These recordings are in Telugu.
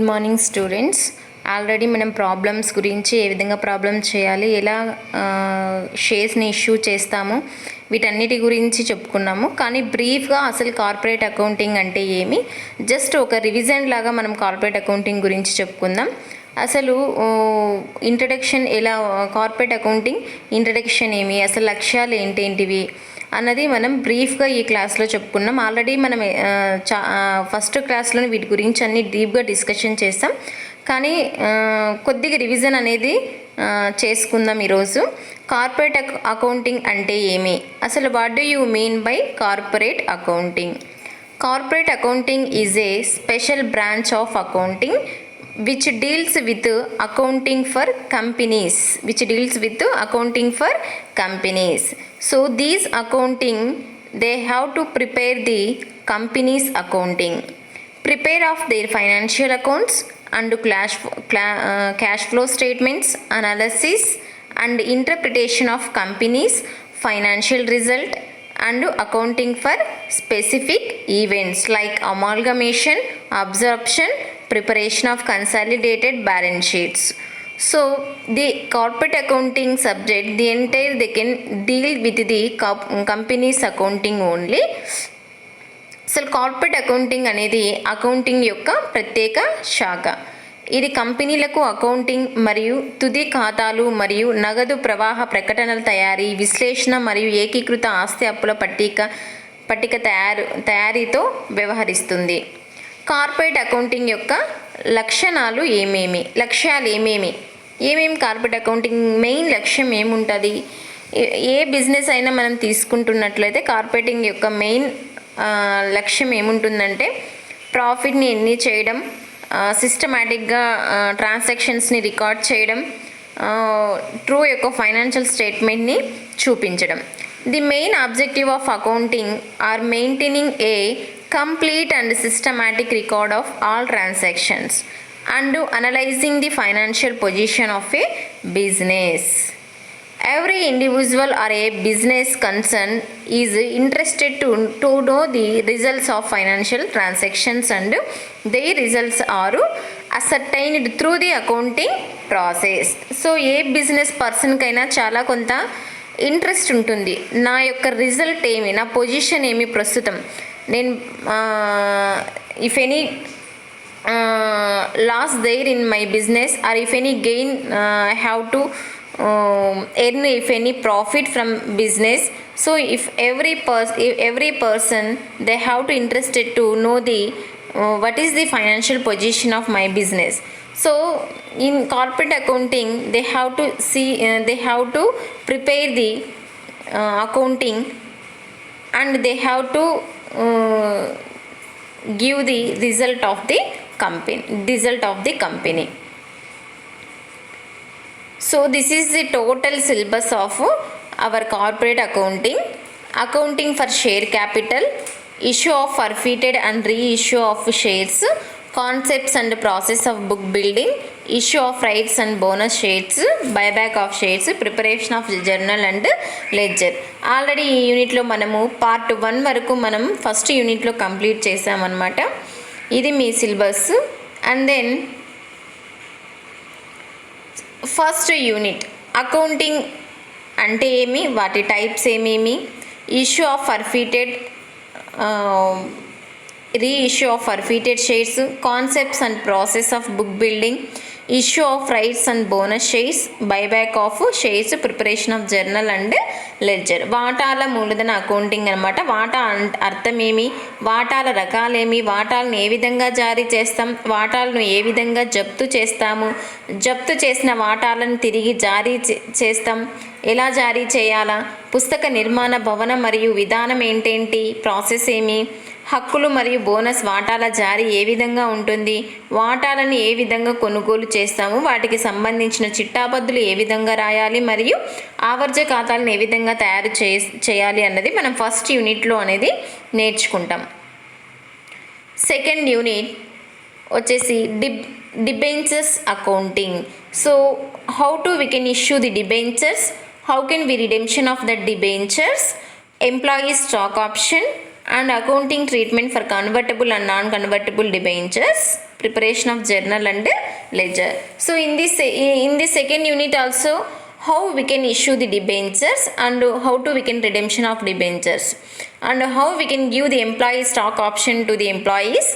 Good morning students. ఆల్రెడీ మనం ప్రాబ్లమ్స్ గురించి ఏ విధంగా ప్రాబ్లమ్ చేయాలి, ఎలా షేర్స్ని ఇష్యూ చేస్తాము, వీటన్నిటి గురించి చెప్పుకున్నాము. కానీ బ్రీఫ్గా అసలు కార్పొరేట్ అకౌంటింగ్ అంటే ఏమి, జస్ట్ ఒక రివిజన్ లాగా మనం కార్పొరేట్ అకౌంటింగ్ గురించి చెప్పుకుందాం. అసలు ఇంట్రడక్షన్ ఎలా, కార్పొరేట్ అకౌంటింగ్ ఇంట్రడక్షన్ ఏమి, అసలు లక్ష్యాలు ఏంటేంటివి అన్నది మనం బ్రీఫ్గా ఈ క్లాస్లో చెప్పుకున్నాం. ఆల్రెడీ మనం ఫస్ట్ క్లాస్లో వీటి గురించి అన్ని డీప్గా డిస్కషన్ చేస్తాం. కానీ కొద్దిగా రివిజన్ అనేది చేసుకుందాం ఈరోజు. కార్పొరేట్ అకౌంటింగ్ అంటే ఏమి, అసలు what do you mean by corporate accounting? Corporate accounting is a special branch of accounting which deals with accounting for companies, so these accounting, they have to prepare the company's accounting, prepare of their financial accounts and cash flow statements, analysis and interpretation of company's financial result, and accounting for specific events like amalgamation, absorption, preparation of consolidated balance sheets. So the corporate accounting subject, the entire they can deal with the company's accounting only. అసలు కార్పొరేట్ అకౌంటింగ్ అనేది అకౌంటింగ్ యొక్క ప్రత్యేక శాఖ. ఇది కంపెనీలకు అకౌంటింగ్ మరియు తుది ఖాతాలు మరియు నగదు ప్రవాహ ప్రకటనల తయారీ, విశ్లేషణ మరియు ఏకీకృత ఆస్తి అప్పుల పట్టిక తయారీతో వ్యవహరిస్తుంది. కార్పొరేట్ అకౌంటింగ్ యొక్క లక్షణాలు లక్ష్యాలు ఏమేమి కార్పొరేట్ అకౌంటింగ్ మెయిన్ లక్ష్యం ఏముంటుంది? ఏ బిజినెస్ అయినా మనం తీసుకుంటున్నట్లయితే కార్పొరేటింగ్ యొక్క మెయిన్ లక్ష్యం ఏముంటుందంటే ప్రాఫిట్ని ఎన్ని చేయడం, సిస్టమాటిక్గా ట్రాన్సాక్షన్స్ని రికార్డ్ చేయడం, ట్రూ యొక్క ఫైనాన్షియల్ స్టేట్మెంట్ని చూపించడం. The main objective of accounting are maintaining a complete and systematic record of all transactions and analyzing the financial position of a business. Every individual or a business concern is interested to know the results of financial transactions, and their results are ascertained through the accounting process. So ఏ బిజినెస్ పర్సన్కైనా చాలా కొంత ఇంట్రెస్ట్ ఉంటుంది, నా యొక్క రిజల్ట్ ఏమి, నా పొజిషన్ ఏమి ప్రస్తుతం, నేను if any loss there in my business or if any gain I have to earn if any profit from business. So if every person they have to interested to know the what is the financial position of my business. So in corporate accounting they have to see they have to prepare the accounting, and they have to give the result of the company. So this is the total syllabus of our corporate accounting. Accounting for share capital, issue of forfeited and reissue of shares, concepts and process of book building, issue of rights and bonus shares, buyback of shares, preparation of journal and ledger. Already ఈ యూనిట్లో మనము పార్ట్ 1 వరకు మనం ఫస్ట్ యూనిట్లో కంప్లీట్ చేసామన్నమాట. ఇది మీ syllabus. And then first unit accounting అంటే ఏమి, వాటి టైప్స్ ఏమేమి, issue of forfeited, reissue of forfeited shares, concepts and process of book building, issue of rights and bonus shares, buyback of shares, preparation of journal and ledger. వాటాల మూలధన అకౌంటింగ్ అనమాట. వాటా అర్థమేమి, వాటాల రకాలేమి, వాటాలను ఏ విధంగా జారీ చేస్తాం, వాటాలను ఏ విధంగా జప్తు చేస్తాము, జప్తు చేసిన వాటాలను తిరిగి జారీ చేస్తాం, ఎలా జారీ చేయాలా, పుస్తక నిర్మాణ భవన మరియు విధానం ఏంటేంటి, ప్రాసెస్ ఏమి, హక్కులు మరియు బోనస్ వాటాల జారీ ఏ విధంగా ఉంటుంది, వాటాలను ఏ విధంగా కొనుగోలు చేస్తాము, వాటికి సంబంధించిన చిట్టాబద్దులు ఏ విధంగా రాయాలి, మరియు ఆవర్జ ఖాతాలను ఏ విధంగా తయారు చేయాలి అన్నది మనం ఫస్ట్ యూనిట్లో అనేది నేర్చుకుంటాం. సెకండ్ యూనిట్ వచ్చేసి debentures accounting. So how to we can issue the debentures, how can we redemption of the debentures, employee stock option, and accounting treatment for convertible and non-convertible debentures. preparation of journal and ledger. So in this second unit also, how we can issue the debentures and how to we can redemption of debentures, and how we can give the employee stock option to the employees,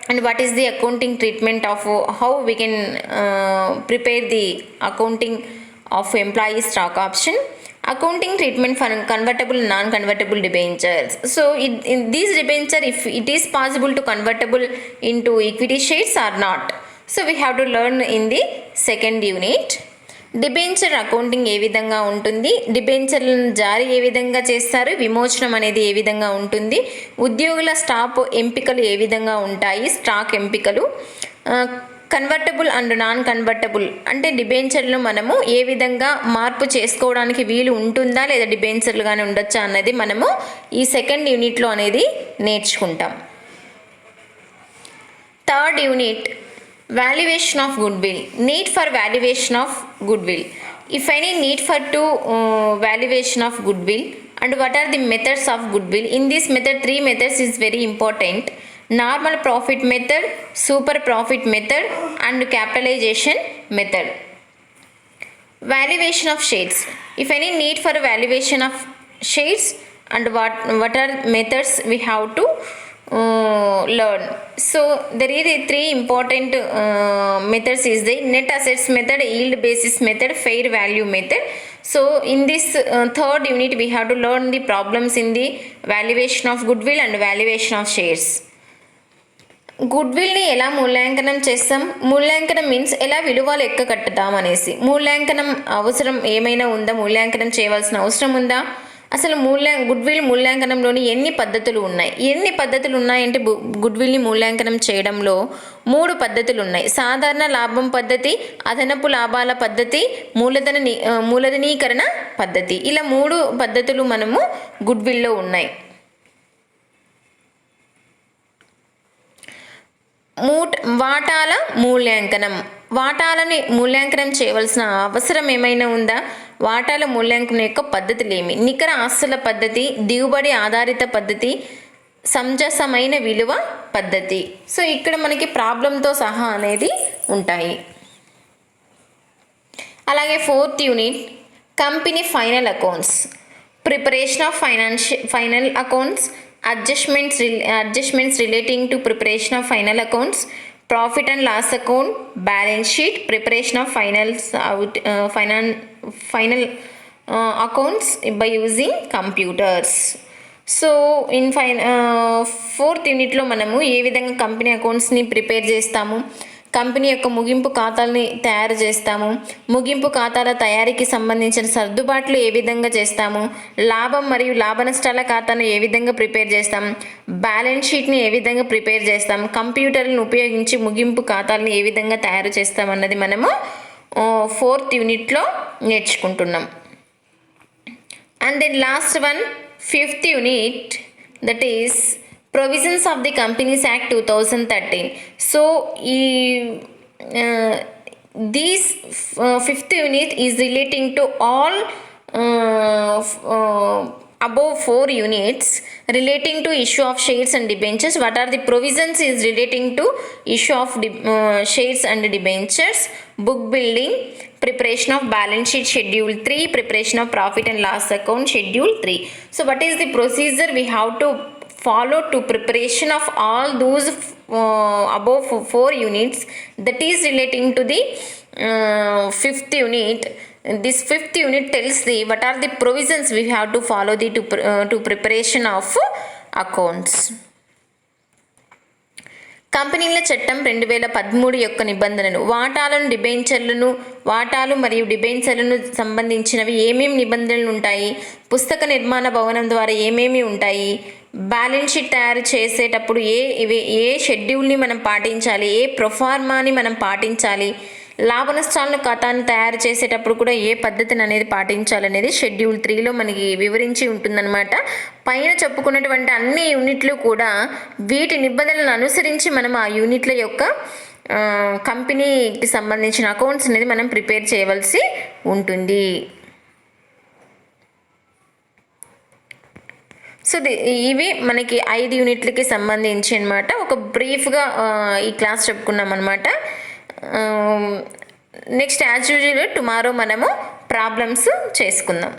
and what is the accounting treatment of how we can prepare the accounting of employee stock option, accounting treatment for convertible and non-convertible debentures. So in these debenture, if it is possible to convertible into equity shares or not, so we have to learn in the second unit. Debenture accounting ఏ విధంగా ఉంటుంది, డిబెంచర్లను జారీ ఏ విధంగా చేస్తారు, విమోచనం అనేది ఏ విధంగా ఉంటుంది, ఉద్యోగుల స్టాప్ ఎంపికలు ఏ విధంగా ఉంటాయి, స్టాక్ ఎంపికలు, కన్వర్టబుల్ అండ్ నాన్ కన్వర్టబుల్ అంటే డిబెంచర్లు మనము ఏ విధంగా మార్పు చేసుకోవడానికి వీలు ఉంటుందా లేదా డిబెంచర్లుగానే ఉండొచ్చా అన్నది మనము ఈ సెకండ్ యూనిట్లో అనేది నేర్చుకుంటాం. Third unit, valuation of goodwill, need for valuation of goodwill. If any need for to valuation of goodwill, and what are the methods of goodwill? In this method, 3 methods is very important: normal profit method, super profit method, and capitalization method. Valuation of shares. If any need for valuation of shares, and what are methods we have to learn. So there is a 3 important methods is the net assets method, yield basis method, fair value method. So in this third unit we have to learn the problems in the valuation of goodwill and valuation of shares. గుడ్విల్ని ఎలా మూల్యాంకనం చేస్తాం, మూల్యాంకనం మీన్స్ ఎలా విలువ లెక్క కట్టుతాం అనేసి. మూల్యాంకనం అవసరం ఏమైనా ఉందా, మూల్యాంకనం చేయవలసిన అవసరం ఉందా, అసలు గుడ్విల్ మూల్యాంకనంలోని ఎన్ని పద్ధతులు ఉన్నాయంటే గుడ్విల్ని మూల్యాంకనం చేయడంలో 3 పద్ధతులు ఉన్నాయి. సాధారణ లాభం పద్ధతి, అదనపు లాభాల పద్ధతి, మూలధనీకరణ పద్ధతి. ఇలా 3 పద్ధతులు మనము గుడ్విల్లో ఉన్నాయి. వాటాల మూల్యాంకనం, వాటాలని మూల్యాంకనం చేయవలసిన అవసరం ఏమైనా ఉందా, వాటాల మూల్యాంకనం యొక్క పద్ధతులు ఏమి, నికర ఆస్తుల పద్ధతి, దిగుబడి ఆధారిత పద్ధతి, సమంజసమైన విలువ పద్ధతి. సో ఇక్కడ మనకి ప్రాబ్లంతో సహా అనేది ఉంటాయి. అలాగే 4th unit, company final accounts, preparation of final accounts, adjustments relating to preparation of final accounts, profit and loss account, balance sheet, preparation of final accounts by using computers. So in 4th యూనిట్లో మనము ఏ విధంగా కంపెనీ అకౌంట్స్ని ప్రిపేర్ చేస్తాము, కంపెనీ యొక్క ముగింపు ఖాతాలని తయారు చేస్తాము, ముగింపు ఖాతాల తయారీకి సంబంధించిన సర్దుబాట్లు ఏ విధంగా చేస్తాము, లాభం మరియు లాభ నష్టాల ఖాతాను ఏ విధంగా ప్రిపేర్ చేస్తాం, బ్యాలెన్స్ షీట్ని ఏ విధంగా ప్రిపేర్ చేస్తాం, కంప్యూటర్లను ఉపయోగించి ముగింపు ఖాతాలను ఏ విధంగా తయారు చేస్తాం అన్నది మనము 4th యూనిట్లో నేర్చుకుంటున్నాం. And then last one 5th unit, that is Provisions of the Companies Act 2013. So this 5th unit is relating to all above 4 units relating to issue of shares and debentures. What are the provisions is relating to issue of shares and debentures, book building, preparation of balance sheet schedule 3, preparation of profit and loss account schedule 3. So what is the procedure we have to follow to preparation of all those above 4 units that is relating to the 5th unit. This 5th unit tells the what are the provisions we have to follow to preparation of accounts. కంపెనీల చట్టం 2013 యొక్క నిబంధనలు, వాటాలు మరియు డిబెంచర్లను సంబంధించినవి ఏమేమి నిబంధనలు ఉంటాయి, పుస్తక నిర్మాణ భవనం ద్వారా ఏమేమి ఉంటాయి, బ్యాలెన్స్ షీట్ తయారు చేసేటప్పుడు ఏ షెడ్యూల్ని మనం పాటించాలి, ఏ ప్రొఫార్మాని మనం పాటించాలి, లాభ నష్టాలను ఖాతాను తయారు చేసేటప్పుడు కూడా ఏ పద్ధతిని అనేది పాటించాలనేది షెడ్యూల్ 3లో మనకి వివరించి ఉంటుందన్నమాట. పైన చెప్పుకున్నటువంటి అన్ని యూనిట్లు కూడా వీటి నిబంధనలను అనుసరించి మనం ఆ యూనిట్ల యొక్క కంపెనీకి సంబంధించిన అకౌంట్స్ అనేది మనం ప్రిపేర్ చేయవలసి ఉంటుంది. సో ఇవి మనకి 5 యూనిట్లకి సంబంధించి అనమాట. ఒక బ్రీఫ్గా ఈ క్లాస్ చెప్పుకున్నాం అనమాట. నెక్స్ట్ యాజ్ యూజువల్ టుమారో మనము ప్రాబ్లమ్స్ చేసుకుందాం.